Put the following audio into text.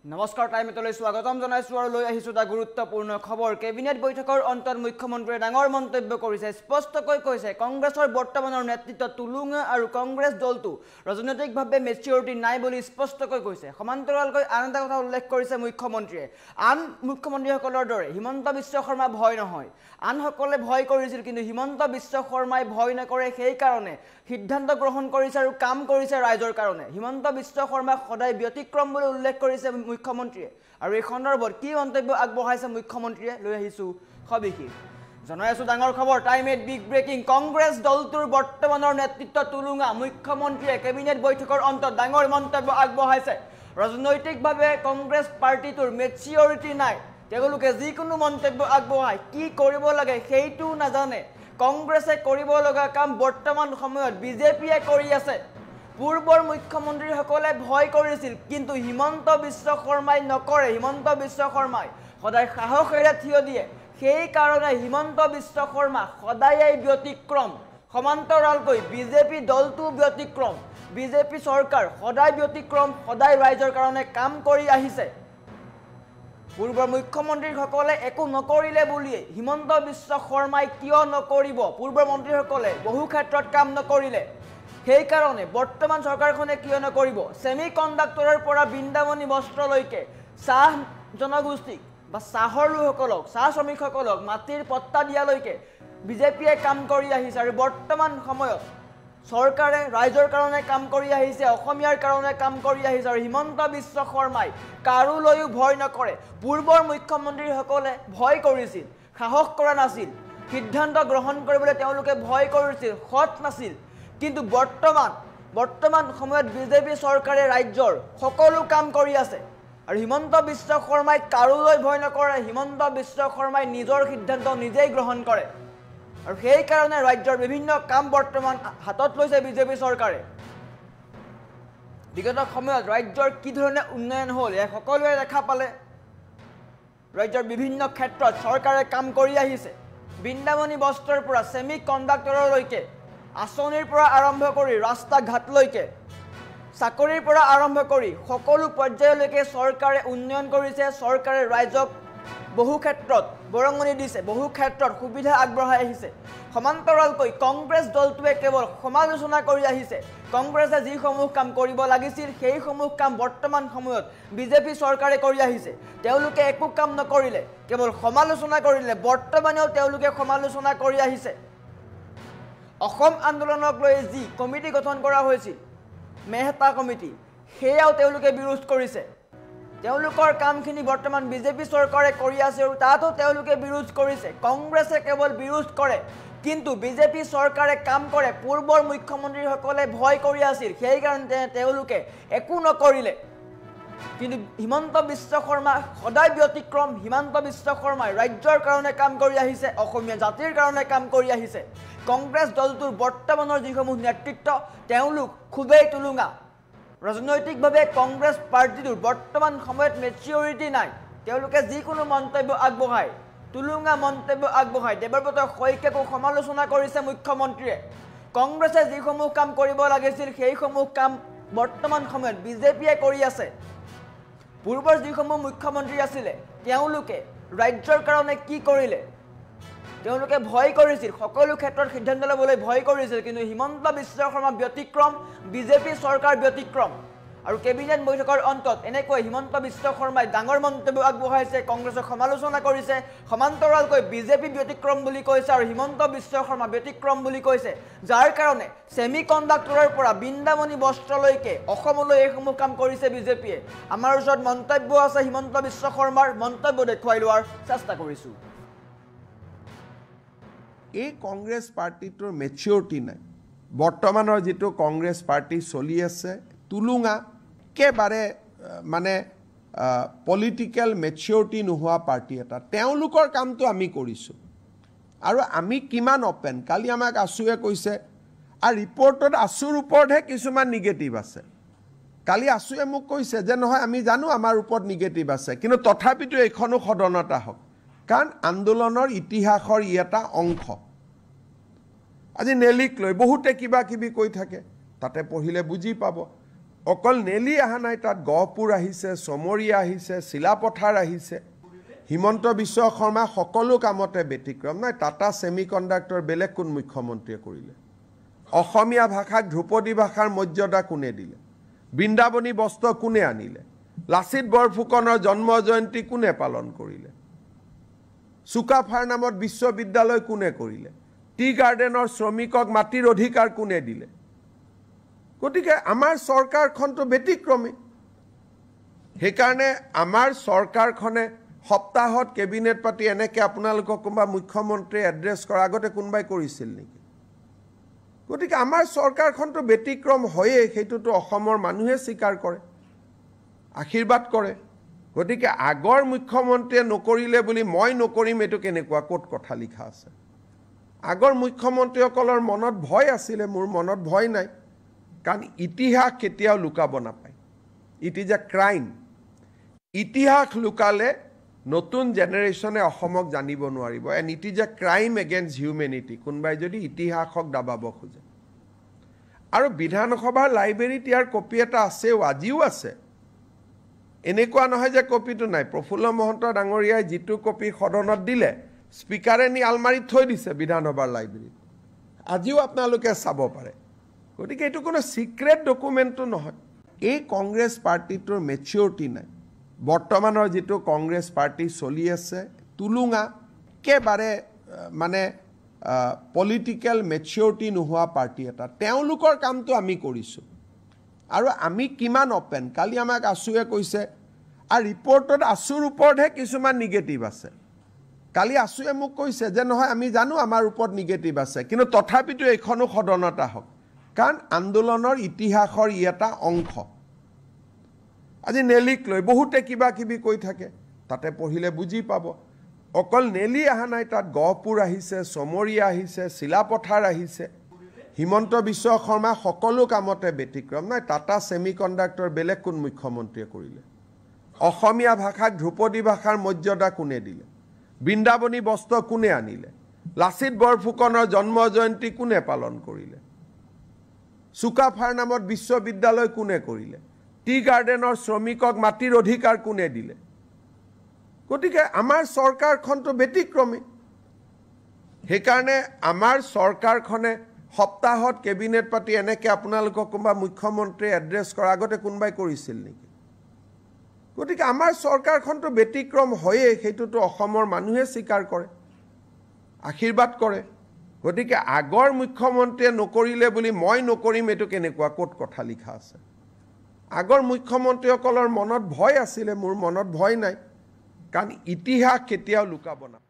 নমস্কাৰ টাইমলৈ স্বাগতম জনাইছো আৰু লৈ আহিছো এটা গুৰুত্বপূৰ্ণ খবৰ কেবিনেট বৈঠকৰ অন্তত মুখ্যমন্ত্ৰীয়ে ডাঙৰ মন্তব্য কৰিছে স্পষ্টকৈ কৈছে কংগ্ৰেছৰ বৰ্তমানৰ নেতৃত্ব তুলুঙা আৰু কংগ্ৰেছ দলটো ৰাজনৈতিকভাৱে মেচিউৰিটি নাই বুলি স্পষ্টকৈ কৈছে সমান্তৰালকৈ আন এটা কথা উল্লেখ কৰিছে মুখ্যমন্ত্ৰীয়ে আন মুখ্যমন্ত্ৰীসকলৰ দৰে হিমন্ত বিশ্ব শৰ্মা ভয় নহয় আনসকলে ভয় কৰিছিল কিন্তু হিমন্ত বিশ্ব শৰ্মাই ভয় নকৰে সেই কাৰণে সিদ্ধান্ত গ্ৰহণ কৰিছে আৰু কাম কৰিছে ৰাইজৰ কাৰণে হিমন্ত বিশ্ব শৰ্মা সদায় ব্যতিক্ৰম বুলি উল্লেখ কৰিছে মুখ্যমন্ত্ৰীয়ে আৰু এই সন্দৰ্ভত কি মন্তব্য আগবঢ়াইছে মুখ্যমন্ত্ৰীয়ে লৈ আহিছো সবিশেষ জনাই আছো ডাঙৰ খবৰ time at big breaking Congress দলটোৰ বৰ্তমানৰ নেতৃত্ব তুলুঙা মুখ্যমন্ত্ৰীয়ে কেবিনেট বৈঠকৰ অন্তত ডাঙৰ মন্তব্য আগবঢ়াইছে ৰাজনৈতিকভাৱে কংগ্ৰেছ পাৰ্টিটোৰ মেচিউৰিটি নাই তেওঁলোকে যিকোনো মন্তব্য আগবঢ়ায় কি কৰিব লাগে সেইটো নাজানে কংগ্ৰেছে কৰিব লগা কাম বৰ্তমান সময়ত বিজেপিয়ে কৰি আছে পূৰ্বৰ মুখ্যমন্ত্ৰীসকলে ভয় কৰিছিল কিন্তু হিমন্ত বিশ্ব শৰ্মাই নকৰে হিমন্ত বিশ্ব শৰ্মাই সদায় সাহসেৰে থিয় দিয়ে সেই কাৰণে হিমন্ত বিশ্ব শৰ্মা সদায় ব্যতিক্ৰম সমান্তৰালকৈ বিজেপি দলটো ব্যতিক্ৰম বিজেপি চৰকাৰ সদায় ব্যতিক্ৰম সদায় ৰাইজৰ কাৰণে কাম কৰি আহিছে পূৰ্বৰ মুখ্যমন্ত্ৰীসকলে একো নকৰিলে বুলিয়ে হিমন্ত বিশ্ব শৰ্মাই কিয় নকৰিব পূৰ্বৰ মন্ত্ৰীসকলে বহু ক্ষেত্ৰত কাম নকৰিলে সেই কাৰণে বৰ্তমান চৰকাৰখনে কিয় নকৰিব সেমি কণ্ডাক্টৰৰ পৰা বৃন্দাবনী বস্ত্ৰলৈকে চাহ জনগোষ্ঠীক বা চাহৰ লোকসকলক চাহ শ্ৰমিকসকলক মাটিৰ পট্টা দিয়ালৈকে বিজেপিয়ে কাম কৰি আহিছে আৰু বৰ্তমান সময়ত চৰকাৰে ৰাইজৰ কাৰণে কাম কৰি আহিছে অসমীয়াৰ কাৰণে কাম কৰি আহিছে আৰু হিমন্ত বিশ্ব শৰ্মাই কাৰোলৈও ভয় নকৰে পূৰ্বৰ মুখ্যমন্ত্ৰীসকলে ভয় কৰিছিল সাহস কৰা নাছিল সিদ্ধান্ত গ্ৰহণ কৰিবলৈ তেওঁলোকে ভয় কৰিছিল সৎ নাছিল কিন্তু বৰ্তমান সময়ত বিজেপি চৰকাৰে ৰাজ্যৰ সকলো কাম কৰি আছে আৰু হিমন্ত বিশ্ব শৰ্মাই কাৰোলৈ ভয় নকৰে হিমন্ত বিশ্ব শৰ্মাই নিজৰ সিদ্ধান্ত নিজেই গ্ৰহণ কৰে আৰু সেই কাৰণে ৰাজ্যৰ বিভিন্ন কাম বৰ্তমান হাতত লৈছে বিজেপি চৰকাৰে বিগত সময়ত ৰাজ্যৰ কি ধৰণে উন্নয়ন হ'ল এই সকলোৱে দেখা পালে ৰাজ্যৰ বিভিন্ন ক্ষেত্ৰত চৰকাৰে কাম কৰি আহিছে বৃন্দাবনী বস্ত্ৰৰ পৰা সেমি কণ্ডাক্টৰলৈকে আঁচনিৰ পৰা আৰম্ভ কৰি ৰাস্তা ঘাটলৈকে চাকৰিৰ পৰা আৰম্ভ কৰি সকলো পৰ্যায়লৈকে চৰকাৰে উন্নয়ন কৰিছে চৰকাৰে ৰাইজক বহু ক্ষেত্ৰত বৰঙণি দিছে বহু ক্ষেত্ৰত সুবিধা আগবঢ়াই আহিছে সমান্তৰালকৈ কংগ্ৰেছ দলটোৱে কেৱল সমালোচনা কৰি আহিছে কংগ্ৰেছে যিসমূহ কাম কৰিব লাগিছিল সেইসমূহ কাম বৰ্তমান সময়ত বিজেপি চৰকাৰে কৰি আহিছে তেওঁলোকে একো কাম নকৰিলে কেৱল সমালোচনা কৰিলে বৰ্তমানেও তেওঁলোকে সমালোচনা কৰি আহিছে অসম আন্দোলনক লৈ যি কমিটি গঠন কৰা হৈছিল মেহতা কমিটি সেয়াও তেওঁলোকে বিৰোধ কৰিছে তেওঁলোকৰ কামখিনি বৰ্তমান বিজেপি চৰকাৰে কৰি আছে আৰু তাতো তেওঁলোকে বিৰোধ কৰিছে কংগ্ৰেছে কেৱল বিৰোধ কৰে কিন্তু বিজেপি চৰকাৰে কাম কৰে পূৰ্বৰ মুখ্যমন্ত্ৰীসকলে ভয় কৰি আছিল সেই কাৰণে তেওঁলোকে একো নকৰিলে কিন্তু হিমন্ত বিশ্ব শৰ্মা সদায় ব্যতিক্ৰম হিমন্ত বিশ্ব শৰ্মাই ৰাজ্যৰ কাৰণে কাম কৰি আহিছে অসমীয়া জাতিৰ কাৰণে কাম কৰি আহিছে কংগ্ৰেছ দলটোৰ বৰ্তমানৰ যিসমূহ নেতৃত্ব তেওঁলোক খুবেই তুলুঙা ৰাজনৈতিকভাৱে কংগ্ৰেছ পাৰ্টিটোৰ বৰ্তমান সময়ত মেচিউৰিটি নাই তেওঁলোকে যিকোনো মন্তব্য আগবঢ়ায় তুলুঙা মন্তব্য আগবঢ়ায় দেৱব্ৰত শইকীয়াকো সমালোচনা কৰিছে মুখ্যমন্ত্ৰীয়ে কংগ্ৰেছে যিসমূহ কাম কৰিব লাগিছিল সেইসমূহ কাম বৰ্তমান সময়ত বিজেপিয়ে কৰি আছে পূৰ্বৰ যিসমূহ মুখ্যমন্ত্ৰী আছিলে তেওঁলোকে ৰাজ্যৰ কাৰণে কি কৰিলে তেওঁলোকে ভয় কৰিছিল সকলো ক্ষেত্ৰত সিদ্ধান্ত ল'বলৈ ভয় কৰিছিল কিন্তু হিমন্ত বিশ্ব শৰ্মা ব্যতিক্ৰম বিজেপি চৰকাৰ ব্যতিক্ৰম আৰু কেবিনেট বৈঠকৰ অন্তত এনেকৈ হিমন্ত বিশ্ব শৰ্মাই ডাঙৰ মন্তব্য আগবঢ়াইছে কংগ্ৰেছক সমালোচনা কৰিছে সমান্তৰালকৈ বিজেপি ব্যতিক্ৰম বুলি কৈছে আৰু হিমন্ত বিশ্ব শৰ্মা ব্যতিক্ৰম বুলি কৈছে যাৰ কাৰণে সেমি কণ্ডাক্টৰৰ পৰা বৃন্দাবনী বস্ত্ৰলৈকে অসমলৈ এইসমূহ কাম কৰিছে বিজেপিয়ে আমাৰ ওচৰত মন্তব্য আছে হিমন্ত বিশ্ব শৰ্মাৰ মন্তব্য দেখুৱাই লোৱাৰ চেষ্টা কৰিছোঁ এই কংগ্ৰেছ পাৰ্টিটোৰ মেচিউৰিটি নাই বৰ্তমানৰ যিটো কংগ্ৰেছ পাৰ্টি চলি আছে তুলুঙা একেবাৰে মানে পলিটিকেল মেচিউৰিটি নোহোৱা পাৰ্টি এটা তেওঁলোকৰ কামটো আমি কৰিছোঁ আৰু আমি কিমান অপেন কালি আমাক আছুৱে কৈছে আৰু ৰিপৰ্টত আছুৰ ওপৰতহে কিছুমান নিগেটিভ আছে কালি আছুৱে মোক কৈছে যে নহয় আমি জানো আমাৰ ওপৰত নিগেটিভ আছে কিন্তু তথাপিতো এইখনো সদনত আহক কাৰণ আন্দোলনৰ ইতিহাসৰ ই এটা অংশ আজি নেলিক লৈ বহুতে কিবা কিবি কৈ থাকে তাতে পঢ়িলে বুজি পাব অকল নেলি অহা নাই, তাত গহপুৰ আহিছে, চমৰীয়া আহিছে, চিলাপথাৰ আহিছে। হিমন্ত বিশ্ব শৰ্মা সকলো কামতে ব্যতিক্ৰম। নাই, টাটা ছেমি কণ্ডাক্টৰ বেলেগ কোন মুখ্যমন্ত্ৰীয়ে কৰিলে? অসমীয়া ভাষাক ধ্ৰুপদী ভাষাৰ মৰ্যাদা কোনে দিলে? বৃন্দাবনী বস্ত্ৰ কোনে আনিলে? লাচিত বৰফুকনৰ জন্ম জয়ন্তী কোনে পালন কৰিলে? চুকাফাৰ নামত বিশ্ববিদ্যালয় কোনে কৰিলে? টি গাৰ্ডেনৰ শ্ৰমিকক মাটিৰ অধিকাৰ কোনে দিলে? গতিকে আমাৰ চৰকাৰখনটো ব্যতিক্ৰমী। সেইকাৰণে আমাৰ চৰকাৰখনে সপ্তাহত কেবিনেট পাতি এনেকৈ আপোনালোকক কোনোবা মুখ্যমন্ত্ৰীয়ে এড্ৰেছ কৰাৰ আগতে কোনোবাই কৰিছিল নেকি? গতিকে আমাৰ চৰকাৰখনটো ব্যতিক্ৰম হয়েই, সেইটোতো অসমৰ মানুহে স্বীকাৰ কৰে, আশীৰ্বাদ কৰে। গতিকে আগৰ মুখ্যমন্ত্ৰীয়ে নকৰিলে বুলি মই নকৰিম, এইটো কেনেকুৱা, ক'ত কথা লিখা আছে? আগৰ মুখ্যমন্ত্ৰীসকলৰ মনত ভয় আছিলে, মোৰ মনত ভয় নাই। কাৰণ ইতিহাস কেতিয়াও লুকাব নাপায়। It is a crime. ইতিহাস লুকালে নতুন জেনেৰেশ্যনে অসমক জানিব নোৱাৰিব। And it is a crime against humanity, কোনোবাই যদি ইতিহাসক দাবাব খোজে। আৰু বিধানসভাৰ লাইব্ৰেৰীত ইয়াৰ কপি এটা আছেও, আজিও আছে। এনেকুৱা নহয় যে কপিটো নাই। প্ৰফুল্ল মহন্ত ডাঙৰীয়াই যিটো কপি সদনত দিলে, স্পীকাৰে নি আলমাৰীত থৈ দিছে বিধানসভাৰ লাইব্ৰেৰীত। আজিও আপোনালোকে চাব পাৰে। গতিকে এইটো কোনো ছিক্ৰেট ডকুমেণ্টটো নহয়। এই কংগ্ৰেছ পাৰ্টিটোৰ মেচিয়ৰিটি নাই। বৰ্তমানৰ যিটো কংগ্ৰেছ পাৰ্টি চলি আছে, টুলুঙা, একেবাৰে মানে পলিটিকেল মেচিয়ৰিটি নোহোৱা পাৰ্টি এটা। তেওঁলোকৰ কামটো আমি কৰিছোঁ আৰু আমি কিমান অপেন। কালি আমাক আছুৱে কৈছে, আৰু ৰিপৰ্টত আছুৰ ওপৰতহে কিছুমান নিগেটিভ আছে। কালি আছুৱে মোক কৈছে যে নহয়, আমি জানো আমাৰ ওপৰত নিগেটিভ আছে, কিন্তু তথাপিতো এইখনো সদনত আহক, কাৰণ আন্দোলনৰ ইতিহাসৰ ই এটা অংশ। আজি নেলিক লৈ বহুতে কিবা কিবি কৈ থাকে, তাতে পঢ়িলে বুজি পাব। অকল নেলি অহা নাই, তাত গহপুৰ আহিছে, চমৰীয়া আহিছে, চিলাপথাৰ আহিছে। হিমন্ত বিশ্ব শৰ্মা সকলো কামতে ব্যতিক্ৰম। নাই, টাটা ছেমি কণ্ডাক্টৰ বেলেগ কোন মুখ্যমন্ত্ৰীয়ে কৰিলে? অসমীয়া ভাষাক ধ্ৰুপদী ভাষাৰ মৰ্যাদা কোনে দিলে? বৃন্দাবনী বস্ত্ৰ কোনে আনিলে? লাচিত বৰফুকনৰ জন্ম জয়ন্তী কোনে পালন কৰিলে? চুকাফাৰ নামত বিশ্ববিদ্যালয় কোনে কৰিলে? টি গাৰ্ডেনৰ শ্ৰমিকক মাটিৰ অধিকাৰ কোনে দিলে? গতিকে আমাৰ চৰকাৰখনটো ব্যতিক্ৰমী। সেইকাৰণে আমাৰ চৰকাৰখনে সপ্তাহত কেবিনেট পাতি এনেকৈ আপোনালোকক কোনোবা মুখ্যমন্ত্ৰীয়ে এড্ৰেছ কৰাৰ আগতে কোনোবাই কৰিছিল নেকি? গতিকে আমাৰ চৰকাৰখনটো ব্যতিক্ৰম হয়েই, সেইটোতো অসমৰ মানুহে স্বীকাৰ কৰে, আশীৰ্বাদ কৰে। গতিকে আগৰ মুখ্যমন্ত্ৰীয়ে নকৰিলে বুলি মই নকৰিম, এইটো কেনেকুৱা, ক'ত কথা লিখা আছে? আগৰ মুখ্যমন্ত্ৰীসকলৰ মনত ভয় আছিলে, মোৰ মনত ভয় নাই। কাৰণ ইতিহাস কেতিয়াও লুকাব নাপায়।